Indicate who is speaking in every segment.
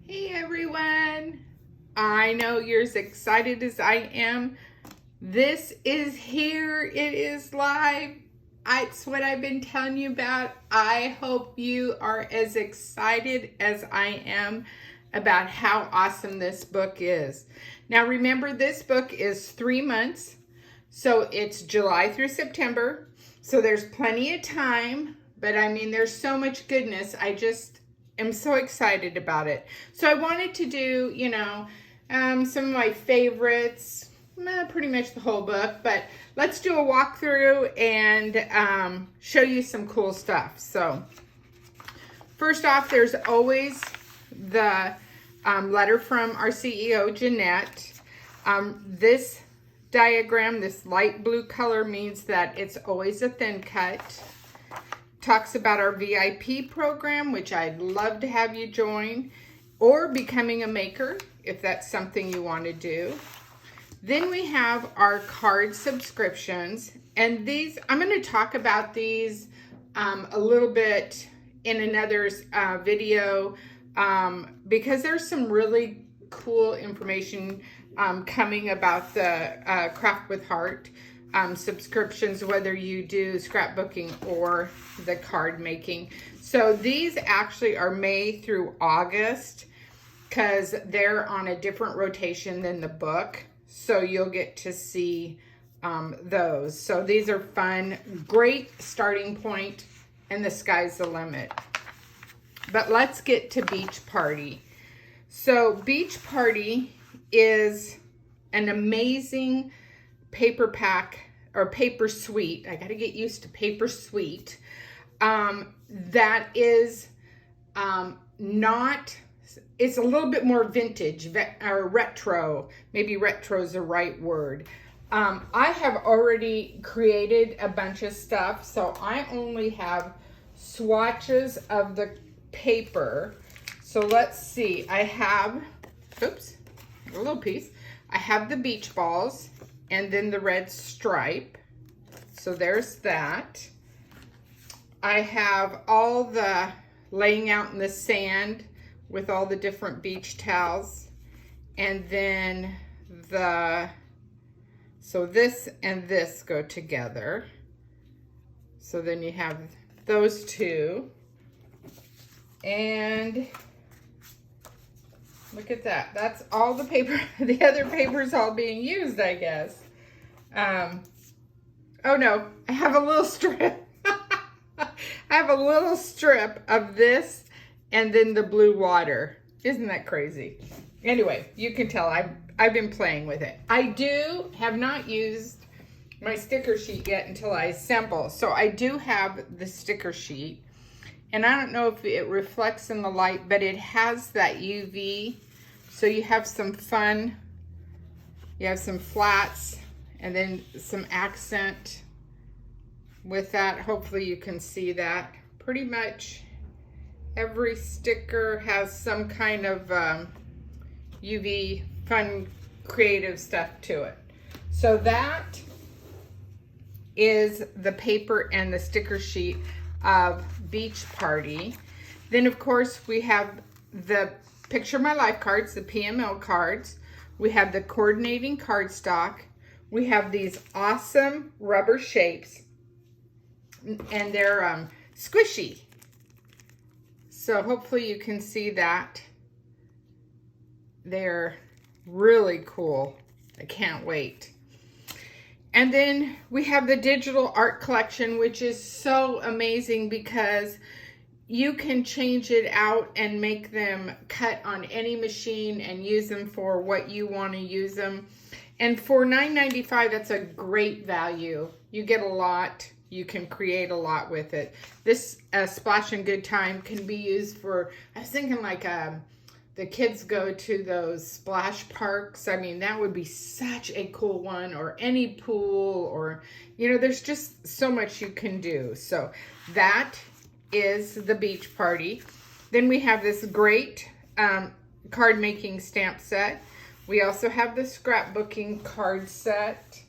Speaker 1: Hey everyone! I know you're as excited as I am. This is here. It is live. It's what I've been telling you about. I hope you are as excited as I am about how awesome this book is. Now remember, this book is 3 months. So it's July through September. So there's plenty of time. But I mean, there's so much goodness. I'm so excited about it. So I wanted to do, some of my favorites, pretty much the whole book, but let's do a walkthrough and show you some cool stuff. So first off, there's always the letter from our CEO, Jeanette. This diagram, this light blue color, means that it's always a thin cut. Talks about our VIP program, which I'd love to have you join, or becoming a maker if that's something you want to do. Then we have our card subscriptions, and these, I'm going to talk about these a little bit in another video because there's some really cool information coming about the Craft with Heart subscriptions, whether you do scrapbooking or the card making. So these actually are May through August because they're on a different rotation than the book. So you'll get to see those. So these are fun, great starting point, and the sky's the limit. But let's get to Beach Party. So Beach Party is an amazing paper pack or paper suite. I got to get used to paper suite. That is it's a little bit more vintage or retro. Maybe retro is the right word. I have already created a bunch of stuff, so I only have swatches of the paper. So let's see. I have, oops, a little piece. I have the beach balls and then the red stripe. So there's that. I have all the laying out in the sand with all the different beach towels. And then so this and this go together. So then you have those two. And look at that. That's all the paper. The other paper's all being used, I guess. Oh no, I have a little strip. I have a little strip of this and then the blue water. Isn't that crazy? Anyway, you can tell I've been playing with it. I have not used my sticker sheet yet until I assemble. So I do have the sticker sheet. And I don't know if it reflects in the light, but it has that UV. So you have some fun. You have some flats and then some accent with that. Hopefully you can see that. Pretty much every sticker has some kind of UV fun creative stuff to it. So that is the paper and the sticker sheet of Beach Party. Then of course we have the Picture My Life cards, the PML cards. We have the coordinating cardstock. We have these awesome rubber shapes, and they're squishy. So hopefully you can see that. They're really cool. I can't wait. And then we have the digital art collection, which is so amazing because you can change it out and make them cut on any machine and use them for what you want to use them. And for $9.95, that's a great value. You get a lot. You can create a lot with it. This Splash and Good Time can be used for, I was thinking like the kids go to those splash parks. I mean, that would be such a cool one, or any pool, or, there's just so much you can do. So that is the Beach Party. Then we have this great card making stamp set. We also have the scrapbooking card set,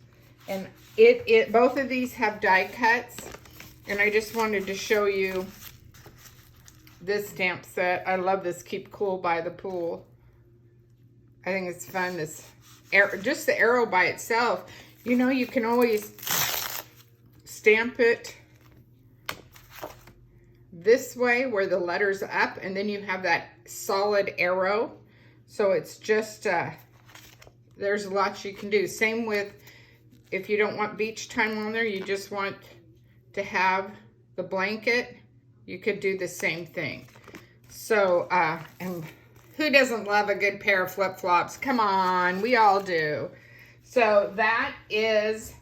Speaker 1: and both of these have die cuts, and I just wanted to show you this stamp set. I love this Keep Cool by the Pool. I think it's fun. This arrow, just the arrow by itself. You know, you can always stamp it this way where the letter's up, and then you have that solid arrow. So it's just, there's lots you can do. Same with, if you don't want beach time on there, you just want to have the blanket, you could do the same thing. So, and who doesn't love a good pair of flip-flops? Come on, we all do. So that is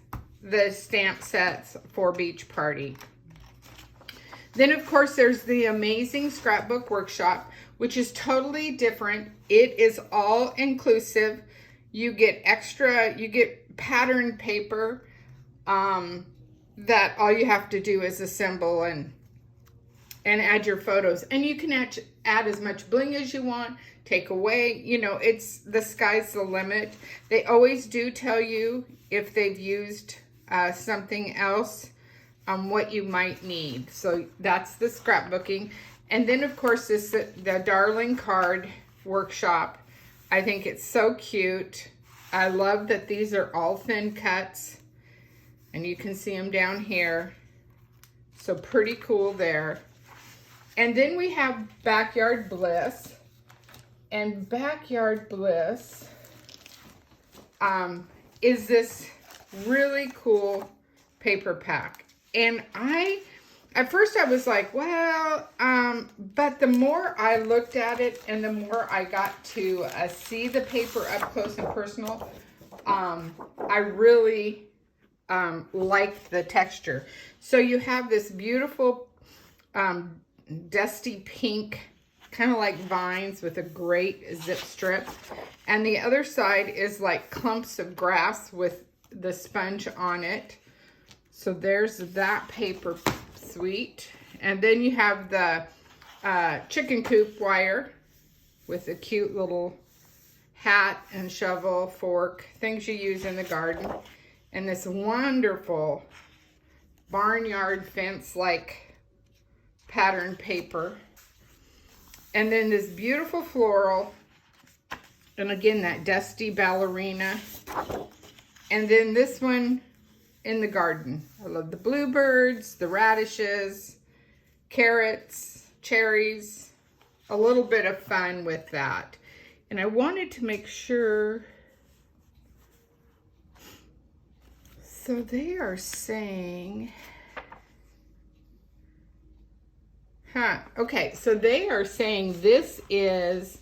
Speaker 1: the stamp sets for Beach Party. Then, of course, there's the amazing scrapbook workshop, which is totally different. It is all inclusive. You get extra, you get pattern paper that all you have to do is assemble and add your photos. And you can add as much bling as you want, take away, you know, it's the sky's the limit. They always do tell you if they've used something else, what you might need. So that's the scrapbooking. And then, of course, the Darling Card Workshop. I think it's so cute. I love that these are all thin cuts. And you can see them down here. So pretty cool there. And then we have Backyard Bliss. And Backyard Bliss is this really cool paper pack. And at first I was like, well, but the more I looked at it and the more I got to see the paper up close and personal, I really liked the texture. So you have this beautiful dusty pink, kind of like vines with a great zip strip. And the other side is like clumps of grass with the sponge on it. So there's that paper suite. And then you have the chicken coop wire with a cute little hat and shovel, fork, things you use in the garden. And this wonderful barnyard fence-like pattern paper. And then this beautiful floral. And again, that dusty ballerina. And then this one in the garden. I love the bluebirds, the radishes, carrots, cherries, a little bit of fun with that. And I wanted to make sure, so they are saying, okay, so they are saying this is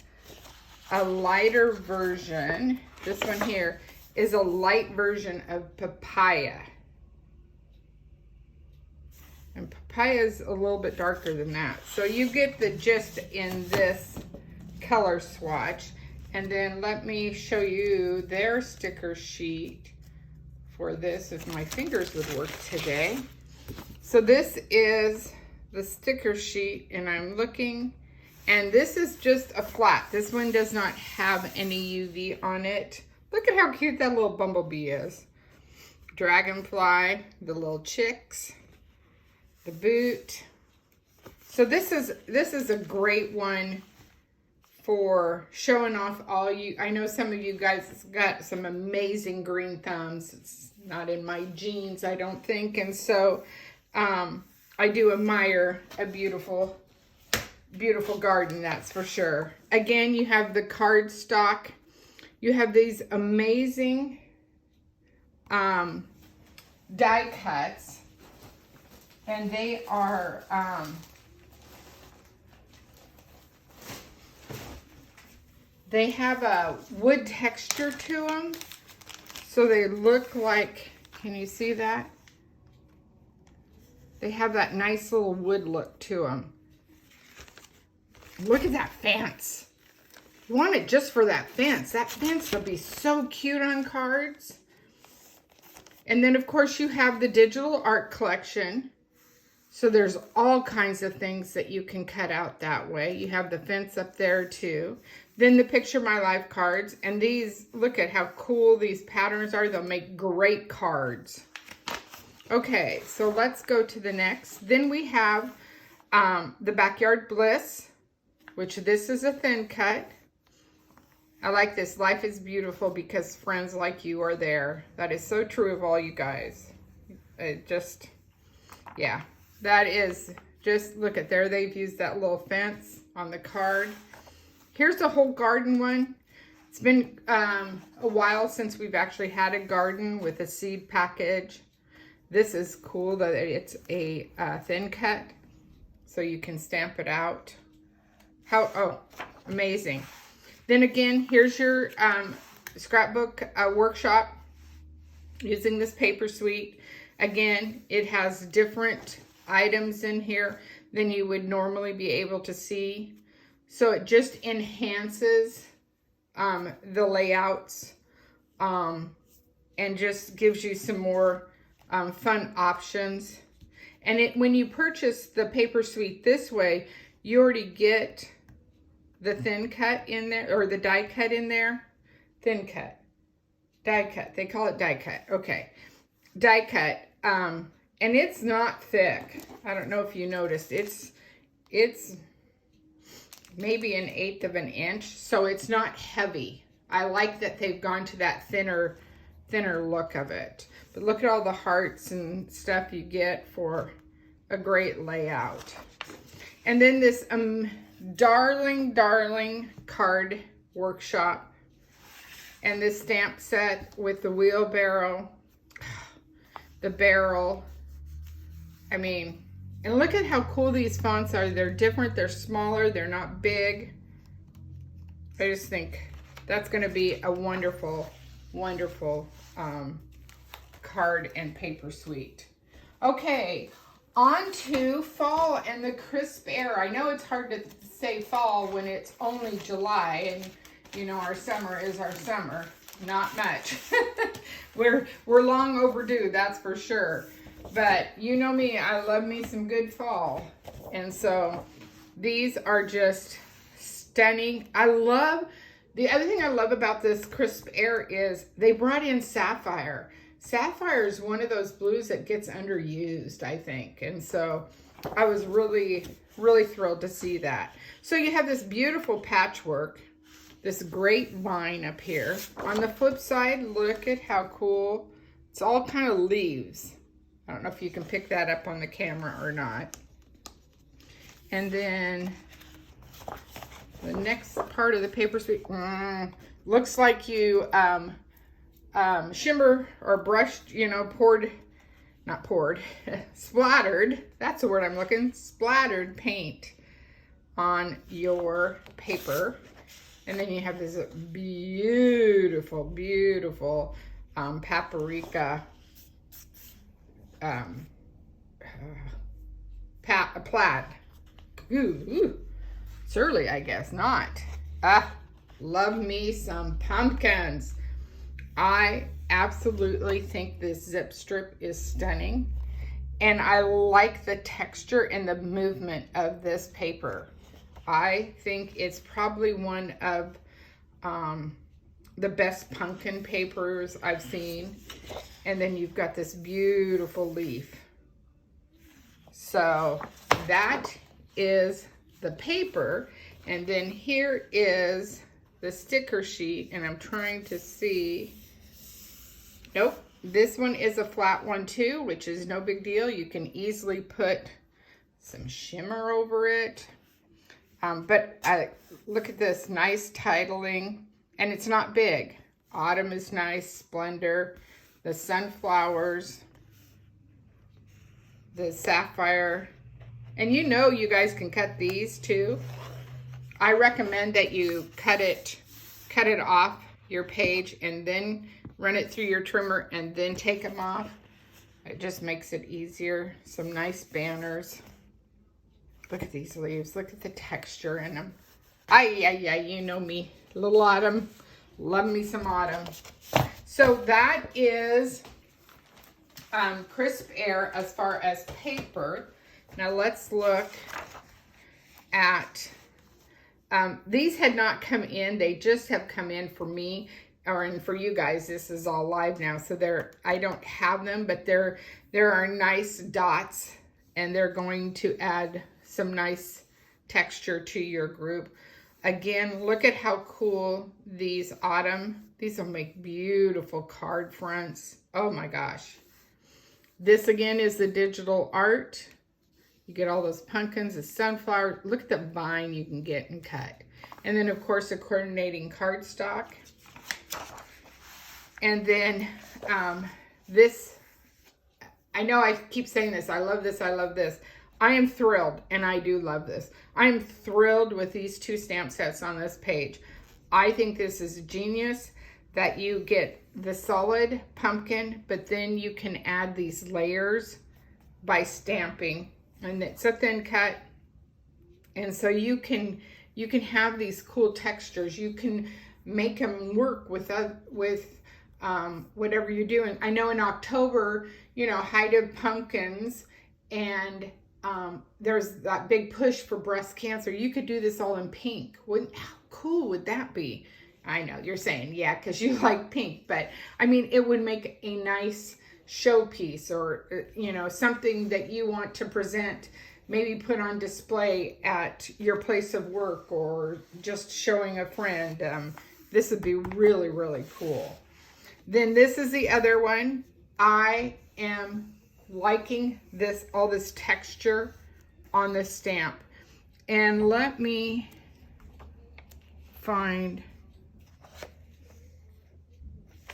Speaker 1: a lighter version. This one here is a light version of papaya. And papaya is a little bit darker than that. So you get the gist in this color swatch. And then let me show you their sticker sheet for this, if my fingers would work today. So this is the sticker sheet, and I'm looking, and this is just a flat. This one does not have any UV on it. Look at how cute that little bumblebee is. Dragonfly, the little chicks, the boot. So this is a great one for showing off all you. I know some of you guys got some amazing green thumbs. It's not in my genes, I don't think. And so I do admire a beautiful, beautiful garden, that's for sure. Again, you have the cardstock. You have these amazing die cuts, and they are they have a wood texture to them, so they look like, can you see that? They have that nice little wood look to them. Look at that fence. You want it just for that fence. That fence will be so cute on cards. And then, of course, you have the digital art collection. So there's all kinds of things that you can cut out that way. You have the fence up there too. Then the Picture My Life cards. And these, look at how cool these patterns are. They'll make great cards. Okay, so let's go to the next. Then we have the Backyard Bliss, which this is a thin cut. I like this. Life is beautiful because friends like you are there. That is so true of all you guys. It just, yeah, that is just, look at there. They've used that little fence on the card. Here's a whole garden one. It's been a while since we've actually had a garden with a seed package. This is cool that it's a thin cut, so you can stamp it out. Oh, amazing. Then again, here's your scrapbook workshop using this paper suite. Again, it has different items in here than you would normally be able to see. So it just enhances the layouts and just gives you some more fun options. And when you purchase the paper suite this way, you already get the thin cut in there, or the die cut in there. Thin cut. Die cut. They call it die cut. Okay. Die cut. And it's not thick. I don't know if you noticed. It's maybe 1/8 of an inch, so it's not heavy. I like that they've gone to that thinner look of it. But look at all the hearts and stuff you get for a great layout. And then this darling card workshop, and this stamp set with the wheelbarrow, the barrel. I mean, and look at how cool these fonts are. They're different, they're smaller, they're not big. I just think that's going to be a wonderful card and paper suite. Okay, on to fall and the crisp air. I know it's hard to say fall when it's only July, and you know our summer is our summer. Not much. we're long overdue, that's for sure. But you know me, I love me some good fall. And so these are just stunning. The other thing I love about this crisp air is they brought in sapphire. Sapphire is one of those blues that gets underused, I think. And so I was really thrilled to see that. So you have this beautiful patchwork, this great vine up here. On the flip side, look at how cool. It's all kind of leaves. I don't know if you can pick that up on the camera or not. And then the next part of the paper suite looks like you shimmer or brushed, you know, splattered, that's the word I'm looking, splattered paint on your paper. And then you have this beautiful paprika plaid. Ooh, surly, I guess not. Love me some pumpkins. I absolutely think this zip strip is stunning, and I like the texture and the movement of this paper. I think it's probably one of the best pumpkin papers I've seen. And then you've got this beautiful leaf. So that is the paper. And then here is the sticker sheet, and I'm trying to see. Nope, this one is a flat one too, which is no big deal. You can easily put some shimmer over it. But look at this nice titling, and it's not big. Autumn is nice, splendor, the sunflowers, the sapphire, and you know you guys can cut these too. I recommend that you cut it off your page and then run it through your trimmer and then take them off. It just makes it easier. Some nice banners. Look at these leaves. Look at the texture in them. You know me. Little autumn. Love me some autumn. So that is crisp air as far as paper. Now let's look at, these had not come in. They just have come in for me, and for you guys. This is all live now, so I don't have them, but there are nice dots, and they're going to add some nice texture to your group. Again, look at how cool these these will make beautiful card fronts. Oh my gosh. This again is the digital art. You get all those pumpkins, the sunflower. Look at the vine you can get and cut. And then of course a coordinating cardstock. And then this, I know I keep saying this, I love this, I love this. I am thrilled, and I do love this. I am thrilled with these 2 stamp sets on this page. I think this is genius that you get the solid pumpkin, but then you can add these layers by stamping. And it's a thin cut. And so you can have these cool textures. You can make them work with whatever you're doing. I know in October, you know, height of pumpkins, and there's that big push for breast cancer. You could do this all in pink. How cool would that be? I know you're saying, yeah, because you like pink, but I mean, it would make a nice showpiece, or, you know, something that you want to present, maybe put on display at your place of work, or just showing a friend. This would be really, really cool. Then this is the other one. I am liking this, all this texture on this stamp. And let me find,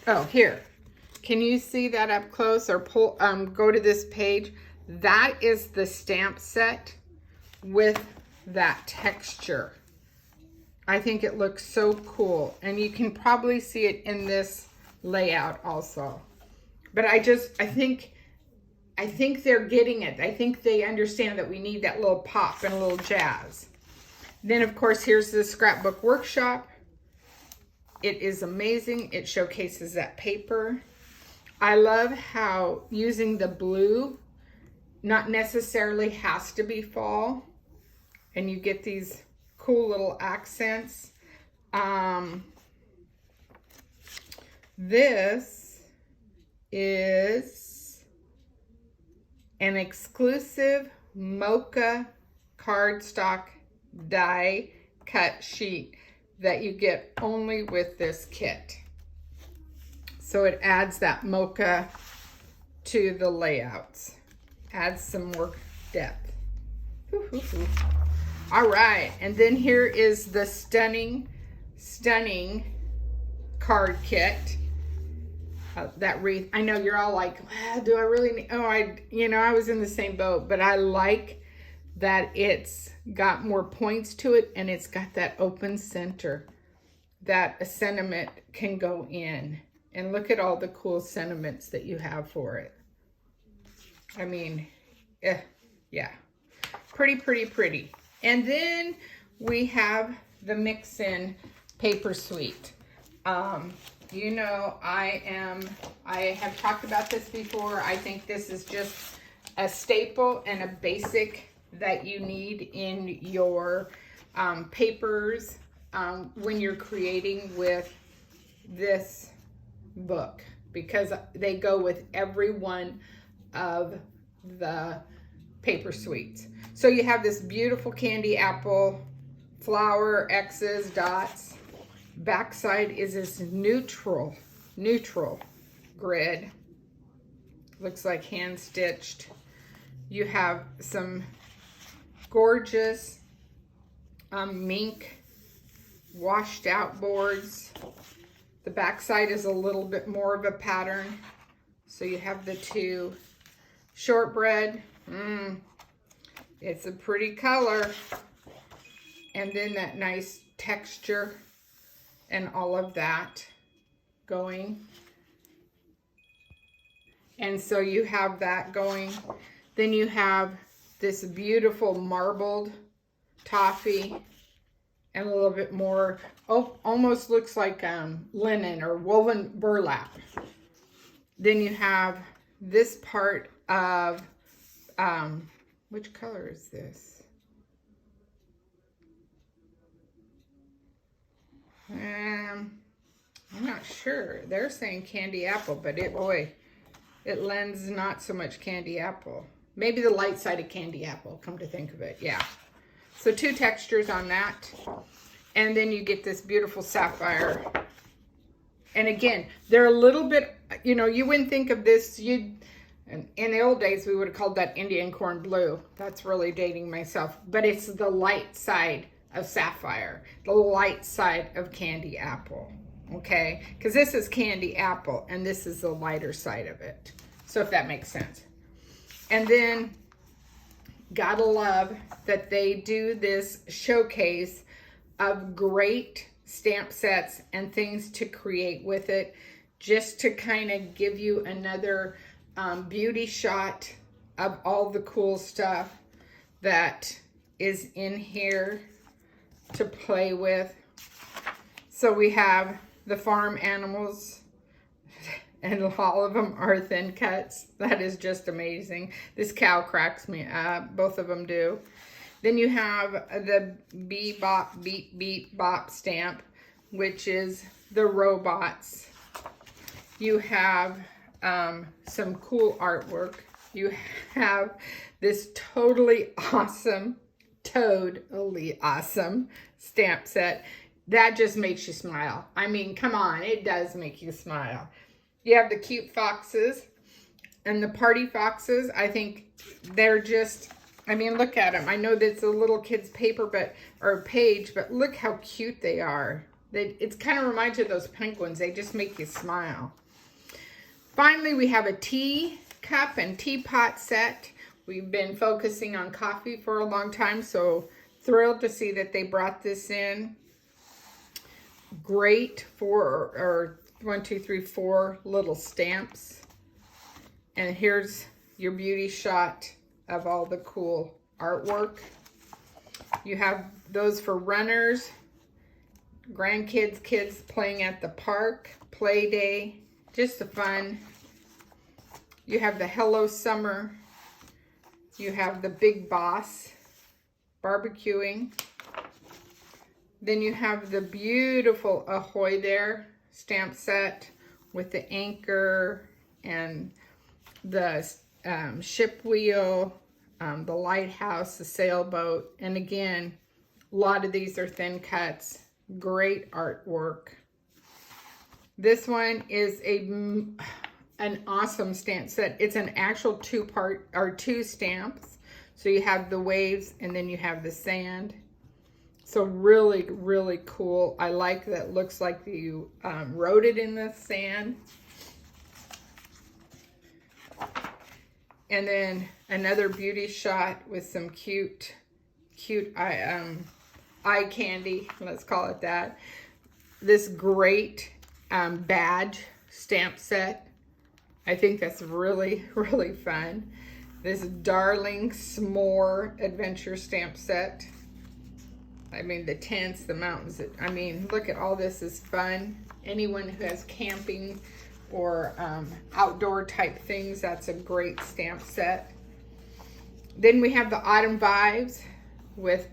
Speaker 1: oh, here. Can you see that up close, or pull, go to this page? That is the stamp set with that texture. I think it looks so cool, and you can probably see it in this layout also. But I think they're getting it. I think they understand that we need that little pop and a little jazz. Then of course, here's the scrapbook workshop. It is amazing. It showcases that paper. I love how using the blue not necessarily has to be fall, and you get these cool little accents. This is an exclusive mocha cardstock die cut sheet that you get only with this kit. So it adds that mocha to the layouts, adds some more depth. All right, and then here is the stunning card kit. That wreath. I know you're all like, well, do I really need, I was in the same boat, but I like that it's got more points to it, and it's got that open center that a sentiment can go in. And look at all the cool sentiments that you have for it. I mean, yeah, pretty. And then we have the mix-in paper suite. You know, I have talked about this before. I think this is just a staple and a basic that you need in your papers when you're creating with this book, because they go with every one of the paper suites. So you have this beautiful candy apple, flower, X's, dots. Backside is this neutral grid. Looks like hand stitched. You have some gorgeous mink washed out boards. The backside is a little bit more of a pattern. So you have the 2 shortbread. It's a pretty color. And then that nice texture and all of that going. And so you have that going. Then you have this beautiful marbled toffee and a little bit more, almost looks like linen or woven burlap. Then you have this part of, which color is this? I'm not sure. They're saying candy apple, but it lends not so much candy apple. Maybe the light side of candy apple, come to think of it. Yeah. So 2 textures on that. And then you get this beautiful sapphire. And again, they're a little bit, you know, you wouldn't think of this. In the old days, we would have called that Indian corn blue. That's really dating myself. But it's the light side of sapphire. The light side of candy apple. Okay? Because this is candy apple. And this is the lighter side of it. So if that makes sense. And then, gotta love that they do this showcase of great stamp sets and things to create with it, just to kind of give you another beauty shot of all the cool stuff that is in here to play with. So we have the farm animals, and all of them are thin cuts. That is just amazing. This cow cracks me up. Both of them do. Then you have the Bebop Beep Beep Bop stamp, which is the robots. You have some cool artwork. You have this totally awesome stamp set. That just makes you smile. I mean, come on, it does make you smile. You have the cute foxes and the party foxes. I think they're just, I mean, look at them. I know that's a little kid's paper, or page, but look how cute they are. It kind of reminds you of those penguins. They just make you smile. Finally, we have a tea cup and teapot set. We've been focusing on coffee for a long time, so thrilled to see that they brought this in. Great for 1, 2, 3, 4 little stamps. And here's your beauty shot of all the cool artwork. You have those for runners, grandkids, kids playing at the park, play day, just a fun. You have the Hello Summer. You have the Big Boss, barbecuing. Then you have the beautiful Ahoy There stamp set with the anchor and the ship wheel, the lighthouse, the sailboat. And again, a lot of these are thin cuts. Great artwork. This one is an awesome stamp set. It's an actual 2-part or 2 stamps. So you have the waves and then you have the sand. So really, really cool. I like that. Looks like you wrote it in the sand. And then another beauty shot with some cute eye candy. Let's call it that. This great badge stamp set. I think that's really, really fun. This Darling S'more Adventure stamp set. I mean, the tents, the mountains. I mean, look at all this is fun. Anyone who has camping or outdoor type things, that's a great stamp set. Then we have the Autumn Vibes with,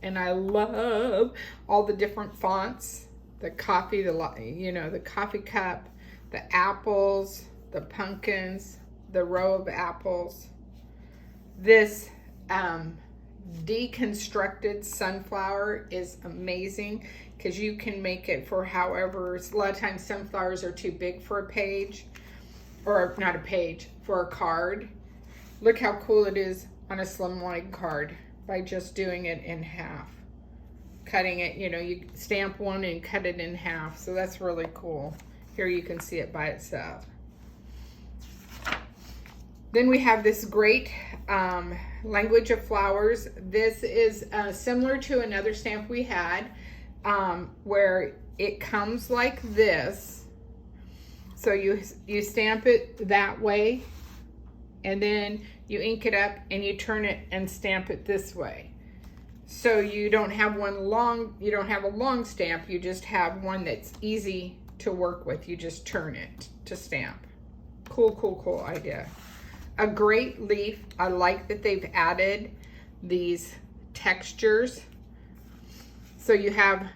Speaker 1: and I love all the different fonts. The coffee, the coffee cup, the apples, the pumpkins, the row of apples. This deconstructed sunflower is amazing because you can make it for however. A lot of times sunflowers are too big for a page, or not a page, for a card. Look how cool it is on a slimline card by just doing it in half. Cutting it, you stamp one and cut it in half. So that's really cool. Here you can see it by itself. Then we have this great Language of Flowers. This is similar to another stamp we had where it comes like this. So you stamp it that way, and then you ink it up and you turn it and stamp it this way. So you don't have a long stamp, you just have one that's easy to work with. You just turn it to stamp. Cool idea. A great leaf. I like that they've added these textures. So you have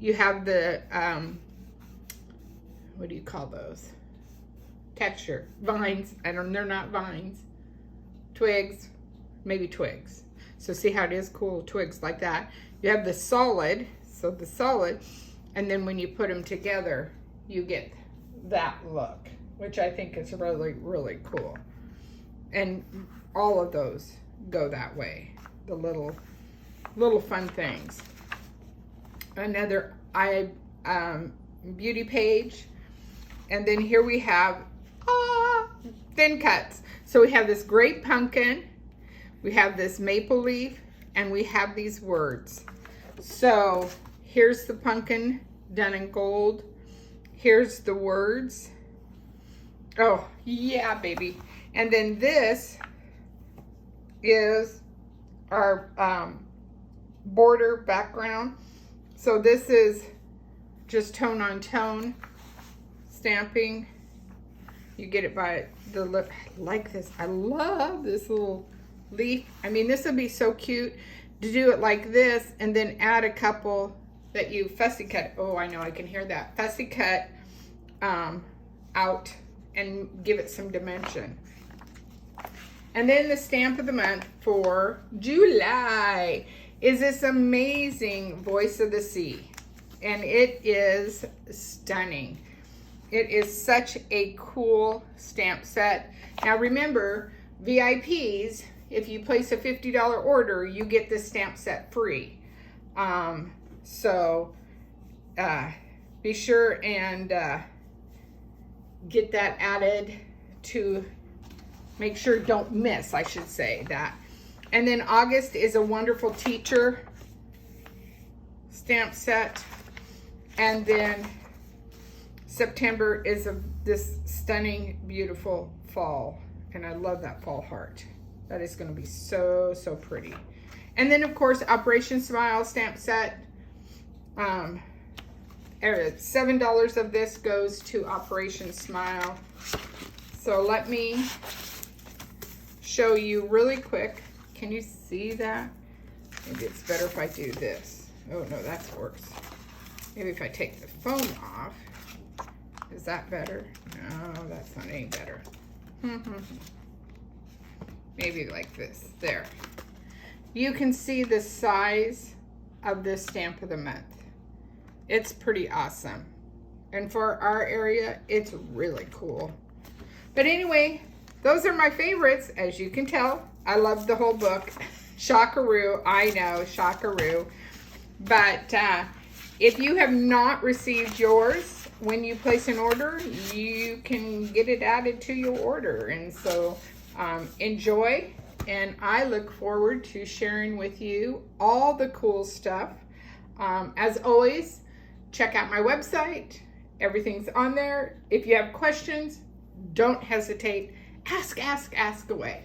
Speaker 1: the, what do you call those? Texture. Vines. They're not vines. twigs, maybe twigs. So see how it is cool, twigs like that. You have the solid, so the solid, and then when you put them together, you get that look, which I think is really, really cool. And all of those go that way, the little fun things. Another beauty page, and then here we have thin cuts. So we have this great pumpkin, we have this maple leaf, and we have these words. So here's the pumpkin done in gold. Here's the words. Oh yeah, baby. And then this is our border background. So this is just tone on tone stamping. You get it by the lip. I like this. I love this little leaf. I mean, this would be so cute to do it like this and then add a couple that you fussy cut. Oh, I know, I can hear that. Fussy cut out and give it some dimension. And then the stamp of the month for July is this amazing Voice of the Sea. And it is stunning. It is such a cool stamp set. Now remember, VIPs, if you place a $50 order, you get this stamp set free. So be sure and get that added to make sure, don't miss, I should say that. And then August is a wonderful teacher stamp set. And then September is this stunning, beautiful fall. And I love that fall heart. That is going to be so, so pretty. And then, of course, Operation Smile stamp set. $7 of this goes to Operation Smile. So let me show you really quick. Can you see that? Maybe it's better if I do this. Oh, no, that's worse. Maybe if I take the phone off. Is that better? No, that's not any better. Maybe like this. There. You can see the size of this stamp of the month. It's pretty awesome. And for our area, it's really cool. But anyway, those are my favorites, as you can tell. I love the whole book. Shockaroo, I know, shockaroo. But if you have not received yours, when you place an order, you can get it added to your order. And so enjoy. And I look forward to sharing with you all the cool stuff. As always, check out my website. Everything's on there. If you have questions, don't hesitate. Ask away.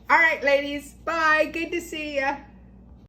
Speaker 1: All right, ladies. Bye. Good to see ya.